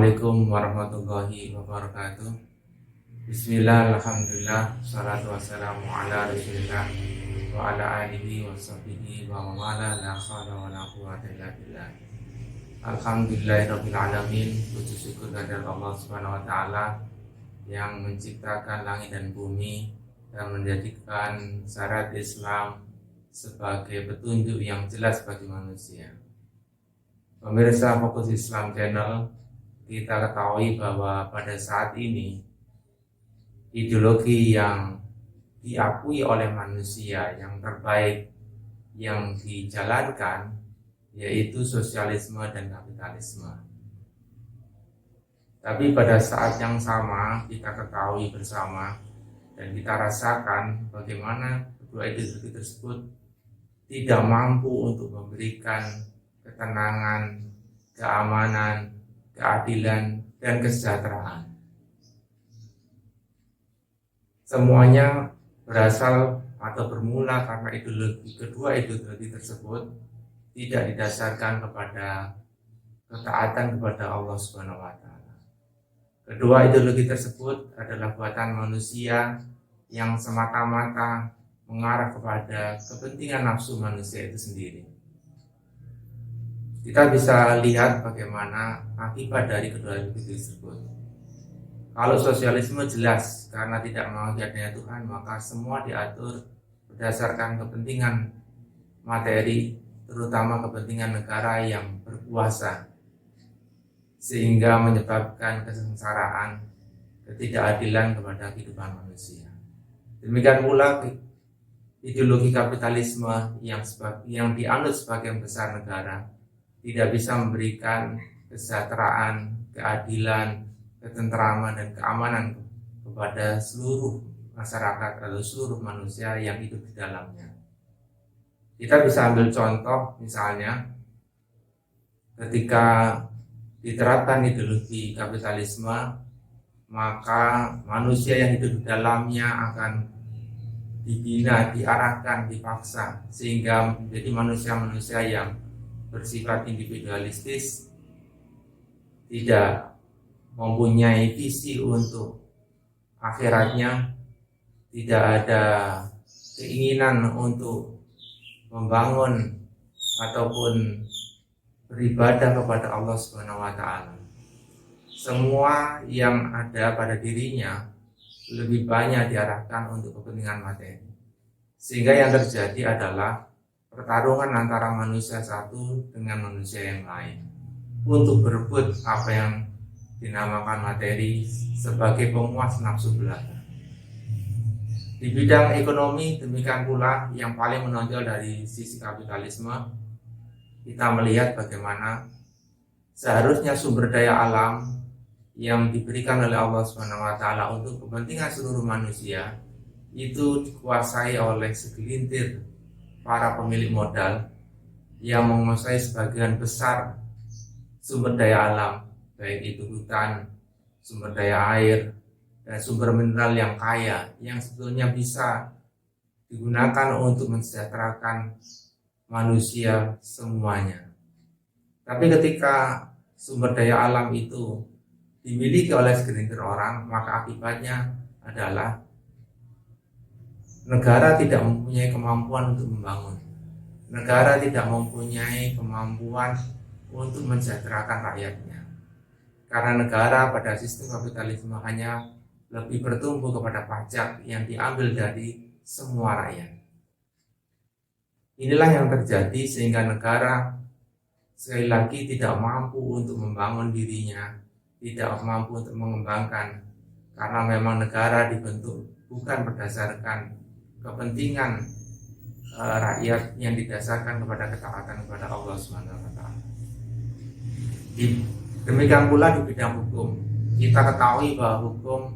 Assalamualaikum warahmatullahi wabarakatuh. Bismillah, alhamdulillah, salatu wassalamu ala rasulillah wa ala alihi wa sahbihi wa mawala la khawla wa la quwwata illa billah. Alhamdulillahirabbil alamin. Puji syukur kepada Allah Subhanahu wa taala yang menciptakan langit dan bumi dan menjadikan syariat Islam sebagai petunjuk yang jelas bagi manusia. Pemirsa Fokus Islam Channel, kita ketahui bahwa pada saat ini ideologi yang diakui oleh manusia yang terbaik yang dijalankan yaitu sosialisme dan kapitalisme. Tapi pada saat yang sama kita ketahui bersama dan kita rasakan bagaimana kedua ideologi tersebut tidak mampu untuk memberikan ketenangan, keamanan, keadilan, dan kesejahteraan. Semuanya berasal atau bermula karena kedua ideologi tersebut tidak didasarkan kepada ketaatan kepada Allah Subhanahu wa taala. Kedua ideologi tersebut adalah buatan manusia yang semata-mata mengarah kepada kepentingan nafsu manusia itu sendiri. Kita bisa lihat bagaimana akibat dari kedua ideologi tersebut. Kalau sosialisme jelas karena tidak mengakui adanya Tuhan, maka semua diatur berdasarkan kepentingan materi, terutama kepentingan negara yang berkuasa, sehingga menyebabkan kesengsaraan, ketidakadilan kepada kehidupan manusia. Demikian pula ideologi kapitalisme yang dianut sebagian besar negara tidak bisa memberikan kesejahteraan, keadilan, ketentraman, dan keamanan kepada seluruh masyarakat atau seluruh manusia yang hidup di dalamnya. Kita bisa ambil contoh misalnya ketika diterapkan ideologi kapitalisme, maka manusia yang hidup di dalamnya akan dibina, diarahkan, dipaksa sehingga menjadi manusia-manusia yang bersifat individualistis, tidak mempunyai visi untuk akhiratnya, tidak ada keinginan untuk membangun ataupun beribadah kepada Allah Subhanahu wa taala. Semua yang ada pada dirinya lebih banyak diarahkan untuk kepentingan materi. Sehingga yang terjadi adalah pertarungan antara manusia satu dengan manusia yang lain untuk berebut apa yang dinamakan materi sebagai pemuas nafsu belaka. Di bidang ekonomi demikian pula yang paling menonjol dari sisi kapitalisme, kita melihat bagaimana seharusnya sumber daya alam yang diberikan oleh Allah SWT untuk kepentingan seluruh manusia itu dikuasai oleh segelintir para pemilik modal yang menguasai sebagian besar sumber daya alam, baik itu hutan, sumber daya air, dan sumber mineral yang kaya yang sebetulnya bisa digunakan untuk mensejahterakan manusia semuanya. Tapi ketika sumber daya alam itu dimiliki oleh segelintir orang, maka akibatnya adalah negara tidak mempunyai kemampuan untuk membangun. Negara tidak mempunyai kemampuan untuk mensejahterakan rakyatnya. Karena negara pada sistem kapitalisme hanya lebih bertumbuh kepada pajak yang diambil dari semua rakyat. Inilah yang terjadi sehingga negara sekali lagi tidak mampu untuk membangun dirinya, tidak mampu untuk mengembangkan, karena memang negara dibentuk bukan berdasarkan kepentingan rakyat yang didasarkan kepada ketaatan kepada Allah Subhanahu wa taala. Demikian pula di bidang hukum. Kita ketahui bahwa hukum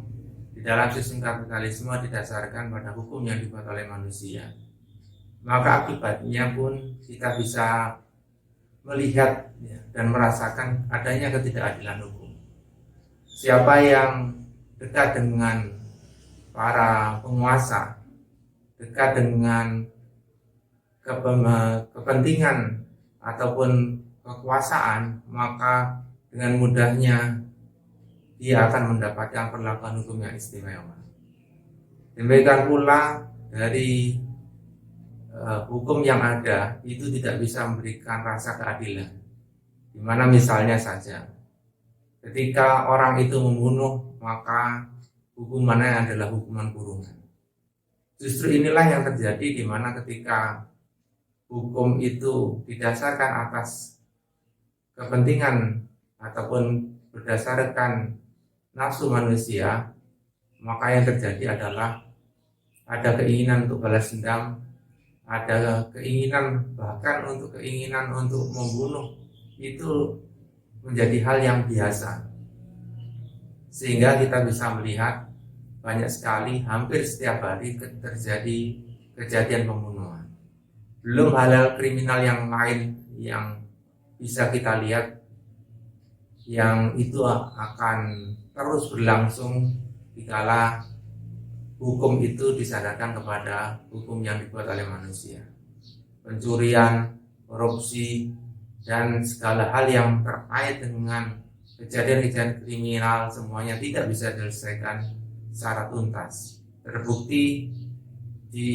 di dalam sistem kapitalisme didasarkan pada hukum yang dibuat oleh manusia. Maka akibatnya pun kita bisa melihat dan merasakan adanya ketidakadilan hukum. Siapa yang dekat dengan para penguasa, dekat dengan kepentingan ataupun kekuasaan, maka dengan mudahnya dia akan mendapatkan perlakuan hukum yang istimewa. Demikian pula dari hukum yang ada itu tidak bisa memberikan rasa keadilan. Di mana misalnya saja, ketika orang itu membunuh, maka hukumannya adalah hukuman kurungan. Justru inilah yang terjadi di mana ketika hukum itu didasarkan atas kepentingan ataupun berdasarkan nafsu manusia, maka yang terjadi adalah ada keinginan untuk balas dendam, ada keinginan bahkan untuk keinginan untuk membunuh, itu menjadi hal yang biasa. Sehingga kita bisa melihat banyak sekali, hampir setiap hari terjadi kejadian pembunuhan. Belum hal-hal kriminal yang lain yang bisa kita lihat, yang itu akan terus berlangsung dikala hukum itu disandarkan kepada hukum yang dibuat oleh manusia. Pencurian, korupsi, dan segala hal yang terkait dengan kejadian-kejadian kriminal semuanya tidak bisa diselesaikan secara tuntas. Terbukti di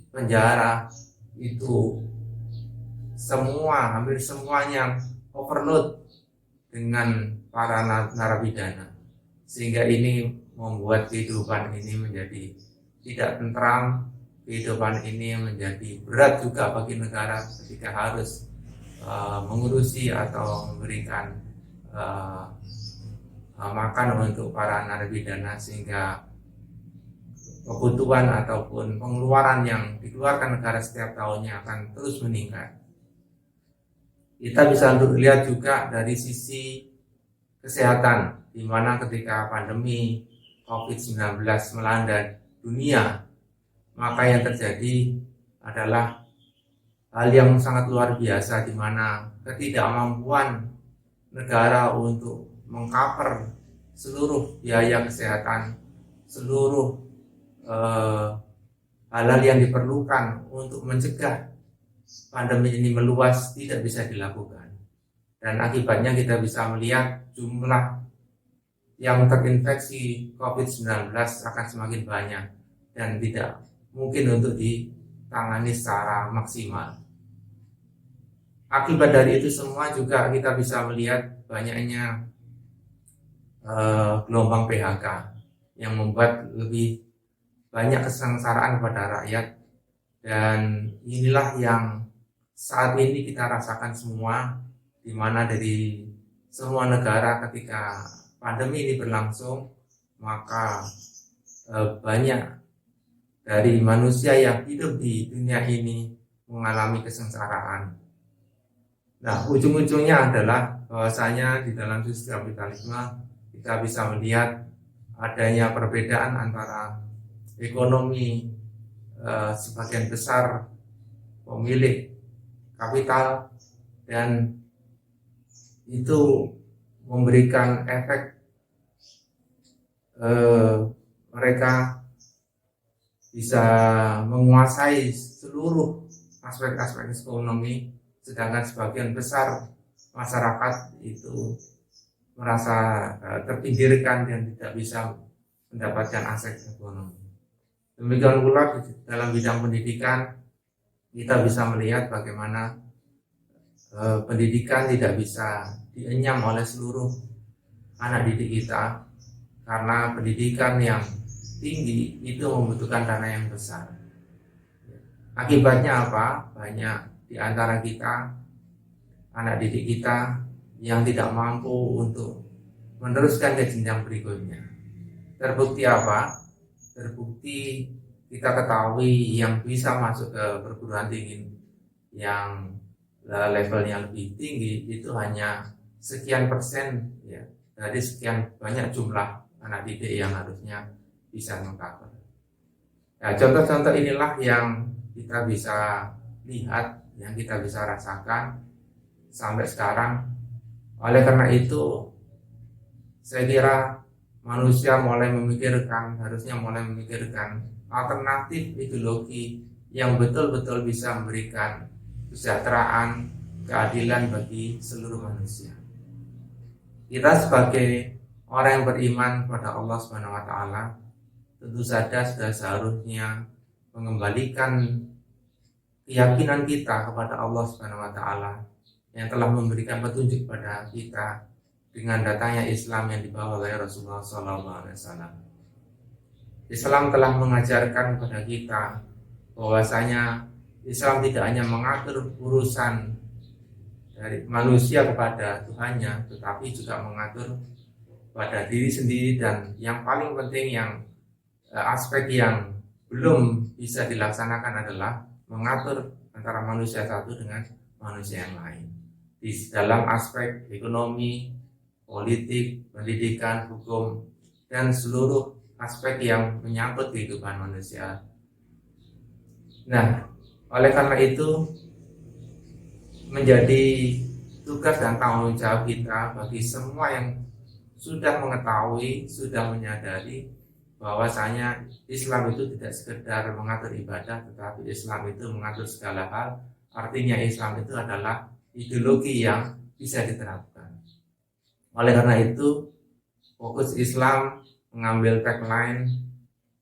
penjara itu hampir semuanya overload dengan para narapidana, sehingga ini membuat kehidupan ini menjadi tidak tentram, kehidupan ini menjadi berat juga bagi negara ketika harus mengurusi atau memberikan makan untuk para narapidana, sehingga kebutuhan ataupun pengeluaran yang dikeluarkan negara setiap tahunnya akan terus meningkat. Kita bisa lihat juga dari sisi kesehatan, di mana ketika pandemi COVID-19 melanda dunia, maka yang terjadi adalah hal yang sangat luar biasa, di mana ketidakmampuan negara untuk mengcover seluruh biaya kesehatan, seluruh hal-hal yang diperlukan untuk mencegah pandemi ini meluas tidak bisa dilakukan. Dan akibatnya kita bisa melihat jumlah yang terinfeksi COVID-19 akan semakin banyak dan tidak mungkin untuk ditangani secara maksimal. Akibat dari itu semua juga kita bisa melihat banyaknya gelombang PHK yang membuat lebih banyak kesengsaraan kepada rakyat, dan inilah yang saat ini kita rasakan semua, di mana dari semua negara ketika pandemi ini berlangsung, maka banyak dari manusia yang hidup di dunia ini mengalami kesengsaraan. Nah, ujung-ujungnya adalah bahwasanya di dalam sistem kapitalisme kita bisa melihat adanya perbedaan antara ekonomi sebagian besar pemilik kapital, dan itu memberikan efek mereka bisa menguasai seluruh aspek-aspek ekonomi, sedangkan sebagian besar masyarakat itu merasa terpinggirkan dan tidak bisa mendapatkan akses ekonomi. Demikian pula dalam bidang pendidikan, kita bisa melihat bagaimana pendidikan tidak bisa dienyam oleh seluruh anak didik kita, karena pendidikan yang tinggi itu membutuhkan dana yang besar. Akibatnya apa? Banyak di antara kita, anak didik kita, yang tidak mampu untuk meneruskan ke jenjang berikutnya. Terbukti apa? Terbukti kita ketahui yang bisa masuk ke perguruan tinggi yang levelnya lebih tinggi itu hanya sekian persen ya, dari sekian banyak jumlah anak didik yang harusnya bisa mengcover. Nah, contoh-contoh inilah yang kita bisa lihat, yang kita bisa rasakan sampai sekarang. Oleh karena itu, saya kira manusia harusnya mulai memikirkan alternatif ideologi yang betul-betul bisa memberikan kesejahteraan, keadilan bagi seluruh manusia. Kita sebagai orang yang beriman kepada Allah Subhanahu wa taala tentu saja sudah seharusnya mengembalikan keyakinan kita kepada Allah Subhanahu wa taala yang telah memberikan petunjuk kepada kita dengan datangnya Islam yang dibawa oleh Rasulullah SAW. Islam telah mengajarkan kepada kita bahwasanya Islam tidak hanya mengatur urusan dari manusia kepada Tuhannya, tetapi juga mengatur pada diri sendiri, dan yang paling penting aspek yang belum bisa dilaksanakan adalah mengatur antara manusia satu dengan manusia yang lain di dalam aspek ekonomi, politik, pendidikan, hukum, dan seluruh aspek yang menyangkut kehidupan manusia. Nah, oleh karena itu menjadi tugas dan tanggung jawab kita bagi semua yang sudah mengetahui, sudah menyadari bahwasanya Islam itu tidak sekedar mengatur ibadah, tetapi Islam itu mengatur segala hal. Artinya Islam itu adalah ideologi yang bisa diterapkan. Oleh karena itu, fokus Islam mengambil tagline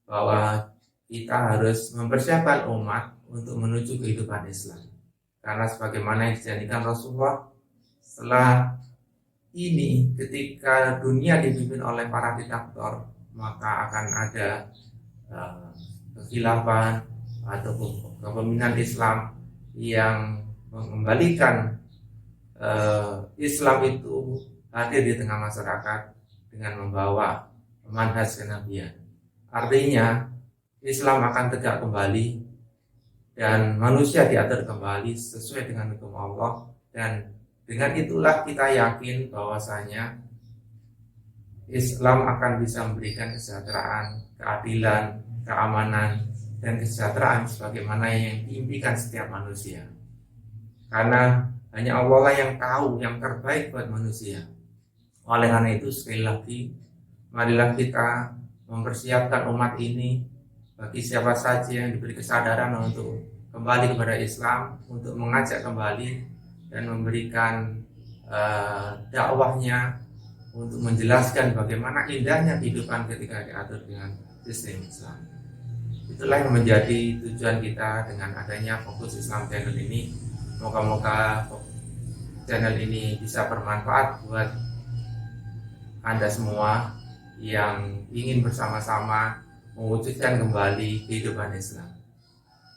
bahwa kita harus mempersiapkan umat untuk menuju kehidupan Islam. Karena sebagaimana yang dijanjikan Rasulullah, setelah ini ketika dunia dipimpin oleh para diktator, maka akan ada kekhilafan atau kepemimpinan Islam yang mengembalikan Islam itu hadir di tengah masyarakat dengan membawa manhaj kenabian. Artinya Islam akan tegak kembali dan manusia diatur kembali sesuai dengan hukum Allah, dan dengan itulah kita yakin bahwasanya Islam akan bisa memberikan kesejahteraan, keadilan, keamanan, dan kesejahteraan sebagaimana yang diimpikan setiap manusia. Karena hanya Allah lah yang tahu yang terbaik buat manusia. Oleh karena itu sekali lagi, marilah kita mempersiapkan umat ini bagi siapa saja yang diberi kesadaran untuk kembali kepada Islam, untuk mengajak kembali dan memberikan dakwahnya untuk menjelaskan bagaimana indahnya kehidupan ketika diatur dengan sistem Islam. Itulah yang menjadi tujuan kita dengan adanya Fokus Islam Channel ini. Moga-moga channel ini bisa bermanfaat buat Anda semua yang ingin bersama-sama mewujudkan kembali kehidupan Islam.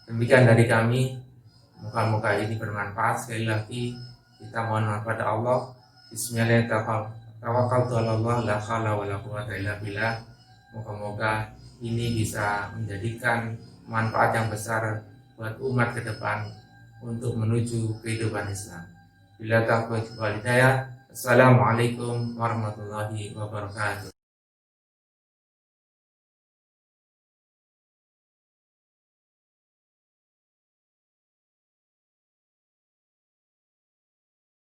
Demikian dari kami, moga-moga ini bermanfaat. Sekali lagi kita mohon kepada Allah. Bismillahirrahmanirrahim. Tawakkaltu 'ala Allah, la haula wala quwwata illa billah. Moga-moga ini bisa menjadikan manfaat yang besar buat umat ke depan untuk menuju kehidupan Islam. Bila taufiq wal hidayah. Assalamualaikum warahmatullahi wabarakatuh.